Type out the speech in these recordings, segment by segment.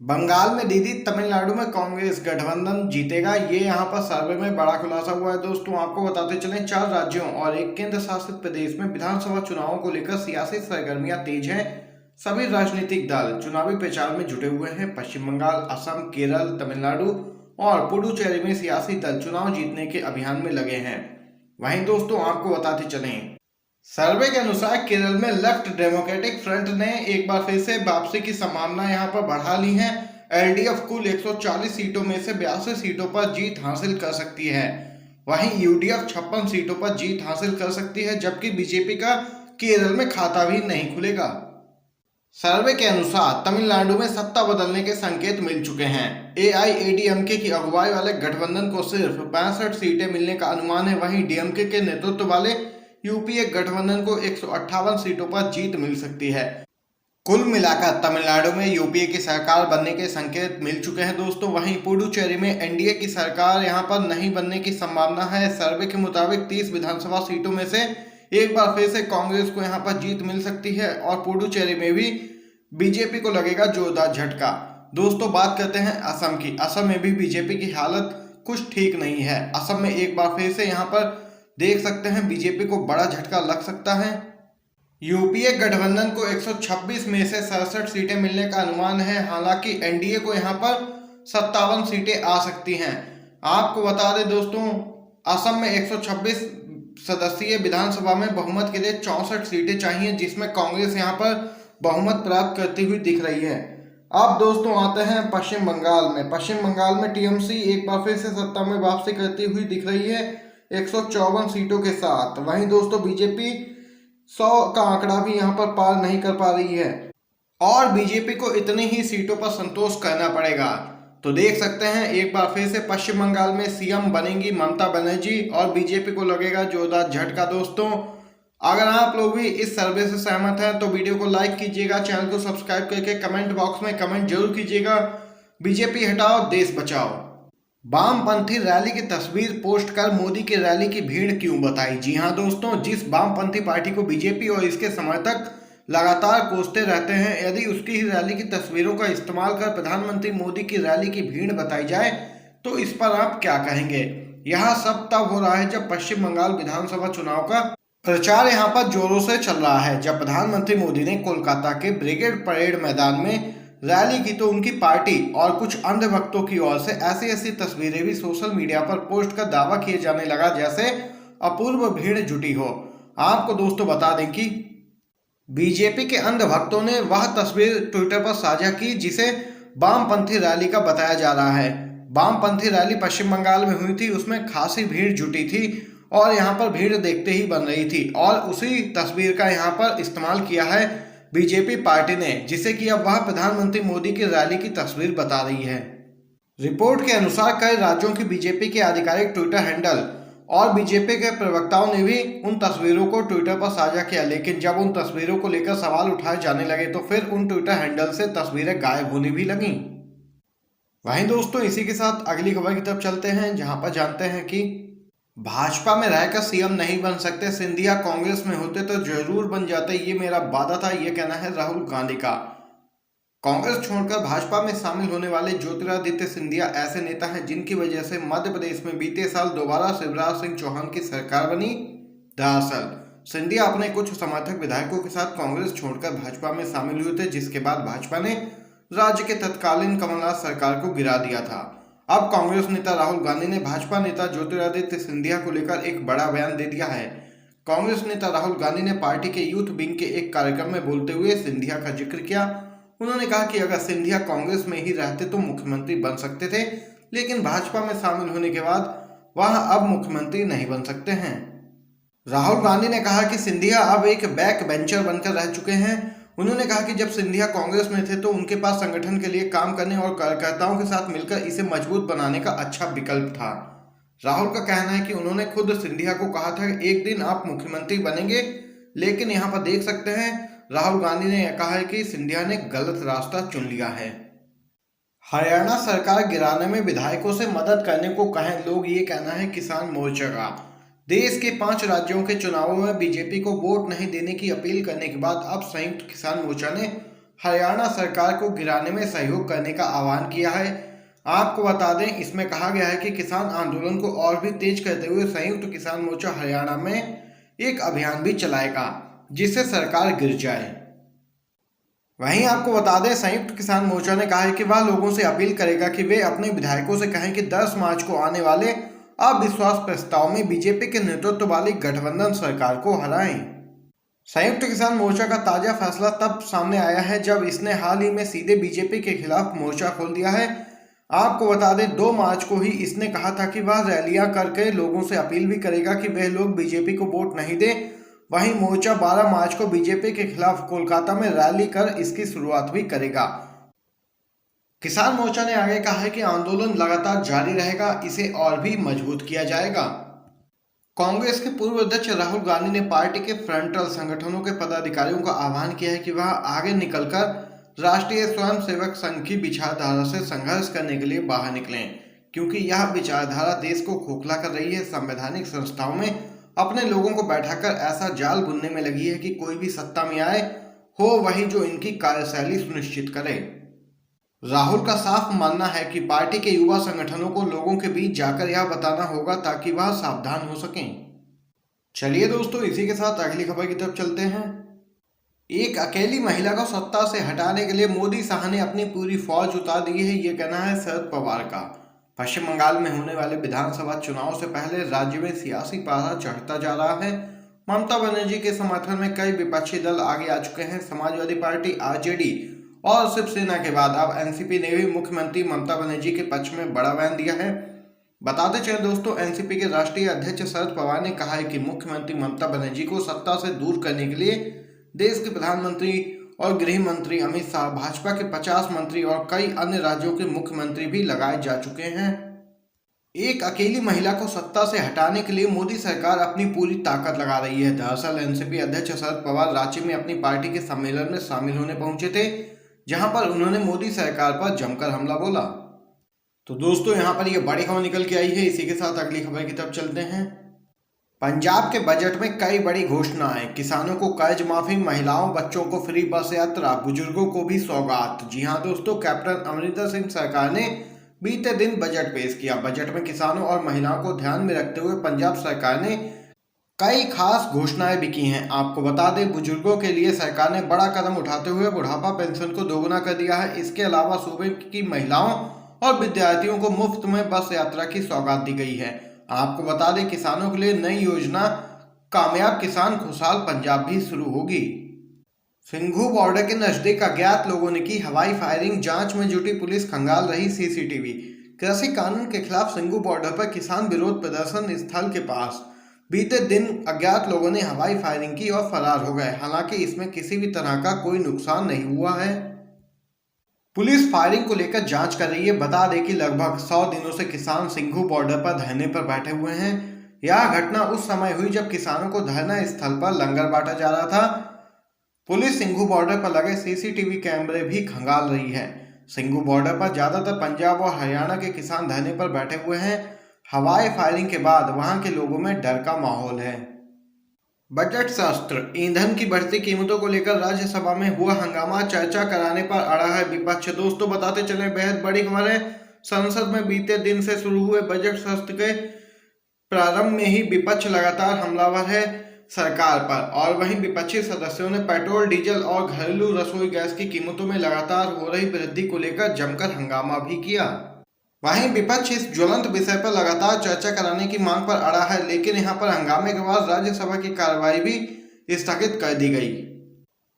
बंगाल में दीदी, तमिलनाडु में कांग्रेस गठबंधन जीतेगा, ये यहाँ पर सर्वे में बड़ा खुलासा हुआ है। दोस्तों आपको बताते चलें, 4 राज्यों और एक केंद्र शासित प्रदेश में विधानसभा चुनावों को लेकर सियासी सरगर्मियां तेज हैं। सभी राजनीतिक दल चुनावी प्रचार में जुटे हुए हैं। पश्चिम बंगाल, असम, केरल, तमिलनाडु और पुडुचेरी में सियासी दल चुनाव जीतने के अभियान में लगे हैं। वहीं दोस्तों आपको बताते चलें, सर्वे के अनुसार केरल में लेफ्ट डेमोक्रेटिक फ्रंट ने एक बार फिर से वापसी की संभावना यहां पर बढ़ा ली है। एलडीएफ कुल 140 सीटों में से 82 सीटों पर जीत हासिल कर सकती है। वहीं यूडीएफ 56 सीटों पर जीत हासिल कर सकती है, जबकि बीजेपी का केरल में खाता भी नहीं खुलेगा। सर्वे के अनुसार तमिलनाडु में सत्ता बदलने के संकेत मिल चुके हैं। एआईएडीएमके की अगुवाई वाले गठबंधन को सिर्फ 62 सीटें मिलने का अनुमान है। वहीं डीएमके के नेतृत्व वाले यूपीए गठबंधन को 158 सीटों पर जीत मिल सकती है। कुल मिलाकर तमिलनाडु में यूपीए की सरकार बनने के संकेत मिल चुके हैं दोस्तों। वहीं पुडुचेरी में एनडीए की सरकार यहां पर नहीं बनने की संभावना है। सर्वे के मुताबिक 30 विधानसभा सीटों में से एक बार फिर से कांग्रेस को यहां पर जीत मिल सकती है और पुडुचेरी में भी बीजेपी को लगेगा जोरदार झटका। दोस्तों बात करते हैं असम की। असम में भी बीजेपी की हालत कुछ ठीक नहीं है। असम में एक बार फिर से यहां पर देख सकते हैं बीजेपी को बड़ा झटका लग सकता है। यूपीए गठबंधन को 126 में से 67 सीटें मिलने का अनुमान है। हालांकि एनडीए को यहां पर 57 सीटें आ सकती हैं। आपको बता दें दोस्तों, असम में 126 सदस्यीय विधानसभा में बहुमत के लिए 64 सीटें चाहिए, जिसमें कांग्रेस यहां पर बहुमत प्राप्त करती हुई दिख रही है। अब दोस्तों आते हैं पश्चिम बंगाल में। पश्चिम बंगाल में टीएमसी एक बार फिर से सत्ता में वापसी करती हुई दिख रही है 154 सीटों के साथ। वहीं दोस्तों बीजेपी 100 का आंकड़ा भी यहां पर पार नहीं कर पा रही है और बीजेपी को इतनी ही सीटों पर संतोष करना पड़ेगा। तो देख सकते हैं एक बार फिर से पश्चिम बंगाल में सीएम बनेंगी ममता बनर्जी और बीजेपी को लगेगा जोरदार झटका। दोस्तों अगर आप लोग भी इस सर्वे से सहमत हैं तो वीडियो को लाइक कीजिएगा, चैनल को सब्सक्राइब करके कमेंट बॉक्स में कमेंट जरूर कीजिएगा। बीजेपी हटाओ, देश बचाओ। वामपंथी रैली की तस्वीर पोस्ट कर मोदी की रैली की भीड़ क्यों बताई? जी हां दोस्तों, जिस वामपंथी पार्टी को बीजेपी और इसके समर्थक लगातार कोसते रहते हैं, यदि उसकी ही रैली की तस्वीरों का इस्तेमाल कर प्रधानमंत्री मोदी की रैली की भीड़ बताई जाए तो इस पर आप क्या कहेंगे? यह सब तब हो रहा है जब पश्चिम बंगाल विधानसभा चुनाव का प्रचार यहां पर जोरों से चल रहा है। जब प्रधानमंत्री मोदी ने कोलकाता के ब्रिगेड परेड मैदान में रैली की तो उनकी पार्टी और कुछ अंधभक्तों की ओर से ऐसी ऐसी तस्वीरें भी सोशल मीडिया पर पोस्ट कर दावा किए जाने लगा जैसे अपूर्व भीड़ जुटी हो। आपको दोस्तों बता दें कि बीजेपी के अंधभक्तों ने वह तस्वीर ट्विटर पर साझा की जिसे वामपंथी रैली का बताया जा रहा है। वामपंथी रैली पश्चिम बंगाल में हुई थी, उसमें खासी भीड़ जुटी थी और यहाँ पर भीड़ देखते ही बन रही थी और उसी तस्वीर का यहाँ पर इस्तेमाल किया है बीजेपी पार्टी ने, जिसे कि अब वह प्रधानमंत्री मोदी की रैली की तस्वीर बता रही है। रिपोर्ट के अनुसार कई राज्यों की बीजेपी के आधिकारिक ट्विटर हैंडल और बीजेपी के प्रवक्ताओं ने भी उन तस्वीरों को ट्विटर पर साझा किया, लेकिन जब उन तस्वीरों को लेकर सवाल उठाए जाने लगे तो फिर उन ट्विटर हैंडल से तस्वीरें गायब होने भी लगीं। वहीं दोस्तों इसी के साथ अगली खबर की तरफ चलते हैं, जहां पर जानते हैं कि भाजपा में रहकर सीएम नहीं बन सकते, सिंधिया कांग्रेस में होते तो जरूर बन जाते, ये मेरा वादा था, ये कहना है राहुल गांधी का। कांग्रेस छोड़कर भाजपा में शामिल होने वाले ज्योतिरादित्य सिंधिया ऐसे नेता हैं जिनकी वजह से मध्य प्रदेश में बीते साल दोबारा शिवराज सिंह चौहान की सरकार बनी। दरअसल सिंधिया अपने कुछ समर्थक विधायकों के साथ कांग्रेस छोड़कर भाजपा में शामिल हुए थे, जिसके बाद भाजपा ने राज्य के तत्कालीन कमलनाथ सरकार को गिरा दिया था। अब कांग्रेस नेता राहुल गांधी ने भाजपा नेता ज्योतिरादित्य सिंधिया को लेकर एक बड़ा बयान दे दिया है। कांग्रेस नेता राहुल गांधी ने पार्टी के यूथ विंग के एक कार्यक्रम में बोलते हुए सिंधिया का जिक्र किया। उन्होंने कहा कि अगर सिंधिया कांग्रेस में ही रहते तो मुख्यमंत्री बन सकते थे, लेकिन भाजपा में शामिल होने के बाद वह अब मुख्यमंत्री नहीं बन सकते हैं। राहुल गांधी ने कहा कि सिंधिया अब एक बैक बेंचर बनकर रह चुके हैं। उन्होंने कहा कि जब सिंधिया कांग्रेस में थे तो उनके पास संगठन के लिए काम करने और कार्यकर्ताओं के साथ मिलकर इसे मजबूत बनाने का अच्छा विकल्प था। राहुल का कहना है कि उन्होंने खुद सिंधिया को कहा था कि एक दिन आप मुख्यमंत्री बनेंगे, लेकिन यहाँ पर देख सकते हैं राहुल गांधी ने कहा है कि सिंधिया ने गलत रास्ता चुन लिया है। हरियाणा सरकार गिराने में विधायकों से मदद करने को कहें लोग, ये कहना है किसान मोर्चा का। देश के 5 राज्यों के चुनावों में बीजेपी को वोट नहीं देने की अपील करने के बाद अब संयुक्त किसान मोर्चा ने हरियाणा सरकार को गिराने में सहयोग करने का आह्वान किया है। आपको बता दें, इसमें कहा गया है कि किसान आंदोलन को और भी तेज करते हुए संयुक्त किसान मोर्चा हरियाणा में एक अभियान भी चलाएगा जिससे सरकार गिर जाए। वहीं आपको बता दें, संयुक्त किसान मोर्चा ने कहा है कि वह लोगों से अपील करेगा कि वे अपने विधायकों से कहें कि 10 मार्च को आने वाले अविश्वास प्रस्ताव में बीजेपी के नेतृत्व वाली गठबंधन सरकार को हराएं। संयुक्त किसान मोर्चा का ताजा फैसला तब सामने आया है जब इसने हाल ही में सीधे बीजेपी के खिलाफ मोर्चा खोल दिया है। आपको बता दें, 2 मार्च को ही इसने कहा था कि वह रैलियां करके लोगों से अपील भी करेगा कि वे लोग बीजेपी को वोट नहीं दें। वहीं मोर्चा 12 मार्च को बीजेपी के खिलाफ कोलकाता में रैली कर इसकी शुरुआत भी करेगा। किसान मोर्चा ने आगे कहा है कि आंदोलन लगातार जारी रहेगा, इसे और भी मजबूत किया जाएगा। कांग्रेस के पूर्व अध्यक्ष राहुल गांधी ने पार्टी के फ्रंटल संगठनों के पदाधिकारियों का आह्वान किया है कि वह आगे निकलकर राष्ट्रीय स्वयंसेवक संघ की विचारधारा से संघर्ष करने के लिए बाहर निकलें, क्योंकि यह विचारधारा देश को खोखला कर रही है। संवैधानिक संस्थाओं में अपने लोगों को बैठाकर ऐसा जाल बुनने में लगी है कि कोई भी सत्ता में आए हो वही जो इनकी कार्यशैली सुनिश्चित करे। राहुल का साफ मानना है कि पार्टी के युवा संगठनों को लोगों के बीच जाकर यह बताना होगा ताकि वह सावधान हो सकें। चलिए दोस्तों, इसी के साथ अगली खबर की तरफ चलते हैं। एक अकेली महिला को सत्ता से हटाने के लिए मोदी शाह ने अपनी पूरी फौज उतार दी है, ये कहना है शरद पवार का। पश्चिम बंगाल में होने वाले विधानसभा चुनाव से पहले राज्य में सियासी पारा चढ़ता जा रहा है। ममता बनर्जी के समर्थन में कई विपक्षी दल आगे आ चुके हैं। समाजवादी पार्टी, आरजेडी और शिवसेना के बाद अब एनसीपी ने भी मुख्यमंत्री ममता बनर्जी के पक्ष में बड़ा बयान दिया है। बताते चले दोस्तों, एनसीपी के राष्ट्रीय अध्यक्ष शरद पवार ने कहा है कि मुख्यमंत्री ममता बनर्जी को सत्ता से दूर करने के लिए देश के प्रधानमंत्री और गृह मंत्री अमित शाह, भाजपा के 50 मंत्री और कई अन्य राज्यों के मुख्यमंत्री भी लगाए जा चुके हैं। एक अकेली महिला को सत्ता से हटाने के लिए मोदी सरकार अपनी पूरी ताकत लगा रही है। दरअसल एनसीपी अध्यक्ष शरद पवार रांची में अपनी पार्टी के सम्मेलन में शामिल होने पहुंचे थे, जहां पर उन्होंने मोदी सरकार पर जमकर हमला बोला। तो दोस्तों, यहां पर यह बड़ी खबर निकल के आई है। इसी के साथ अगली खबर की तरफ चलते हैं। पंजाब के बजट में कई बड़ी घोषणाएं, किसानों को कर्ज माफी, महिलाओं बच्चों को फ्री बस यात्रा, बुजुर्गों को भी सौगात। जी हां दोस्तों, कैप्टन अमरिंदर सिंह सरकार ने बीते दिन बजट पेश किया। बजट में किसानों और महिलाओं को ध्यान में रखते हुए पंजाब सरकार ने कई खास घोषणाएं भी की हैं। आपको बता दें, बुजुर्गों के लिए सरकार ने बड़ा कदम उठाते हुए बुढ़ापा पेंशन को दोगुना कर दिया है। इसके अलावा सूबे की महिलाओं और विद्यार्थियों को मुफ्त में बस यात्रा की सौगात दी गई है। आपको बता दें, किसानों के लिए नई योजना कामयाब किसान खुशहाल पंजाब भी शुरू होगी। सिंघू बॉर्डर के नजदीक अज्ञात लोगों ने की हवाई फायरिंग, जांच में जुटी पुलिस, खंगाल रही सीसीटीवी। कृषि कानून के खिलाफ सिंघू बॉर्डर पर किसान विरोध प्रदर्शन स्थल के पास बीते दिन अज्ञात लोगों ने हवाई फायरिंग की और फरार हो गए। हालांकि इसमें किसी भी तरह का कोई नुकसान नहीं हुआ है। पुलिस फायरिंग को लेकर जांच कर रही है। बता दें कि लगभग 100 दिनों से किसान सिंघू बॉर्डर पर धरने पर बैठे हुए हैं। यह घटना उस समय हुई जब किसानों को धरना स्थल पर लंगर बांटा जा रहा था। पुलिस सिंघू बॉर्डर पर लगे सीसीटीवी कैमरे भी खंगाल रही है। सिंघू बॉर्डर पर ज्यादातर पंजाब और हरियाणा के किसान धरने पर बैठे हुए हैं। हवाई फायरिंग के बाद वहां के लोगों में डर का माहौल है। बजट सत्र, ईंधन की बढ़ती कीमतों को लेकर राज्यसभा में हुआ हंगामा, चर्चा कराने पर अड़ा है विपक्ष। दोस्तों, बताते चले, बेहद बड़ी खबर है। संसद में बीते दिन से शुरू हुए बजट सत्र के प्रारंभ में ही विपक्ष लगातार हमलावर है सरकार पर, और वहीं विपक्षी सदस्यों ने पेट्रोल, डीजल और घरेलू रसोई गैस की कीमतों में लगातार हो रही वृद्धि को लेकर जमकर हंगामा भी किया। वहीं विपक्ष इस ज्वलंत विषय पर लगातार चर्चा कराने की मांग पर अड़ा है, लेकिन यहां पर हंगामे के बाद राज्यसभा की कार्रवाई भी स्थगित कर दी गई।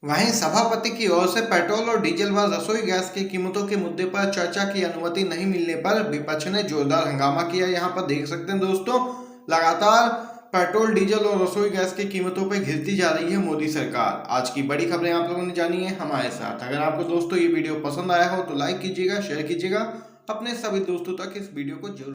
वहीं सभापति की ओर से पेट्रोल और डीजल व रसोई गैस की कीमतों के मुद्दे पर चर्चा की अनुमति नहीं मिलने पर विपक्ष ने जोरदार हंगामा किया। यहाँ पर देख सकते हैं दोस्तों, लगातार पेट्रोल, डीजल और रसोई गैस की कीमतों पर घिरती जा रही है मोदी सरकार। आज की बड़ी खबरें आप लोगों ने जानी है हमारे साथ। अगर आपको दोस्तों ये वीडियो पसंद आया हो तो लाइक कीजिएगा, शेयर कीजिएगा, अपने सभी दोस्तों तक इस वीडियो को जरूर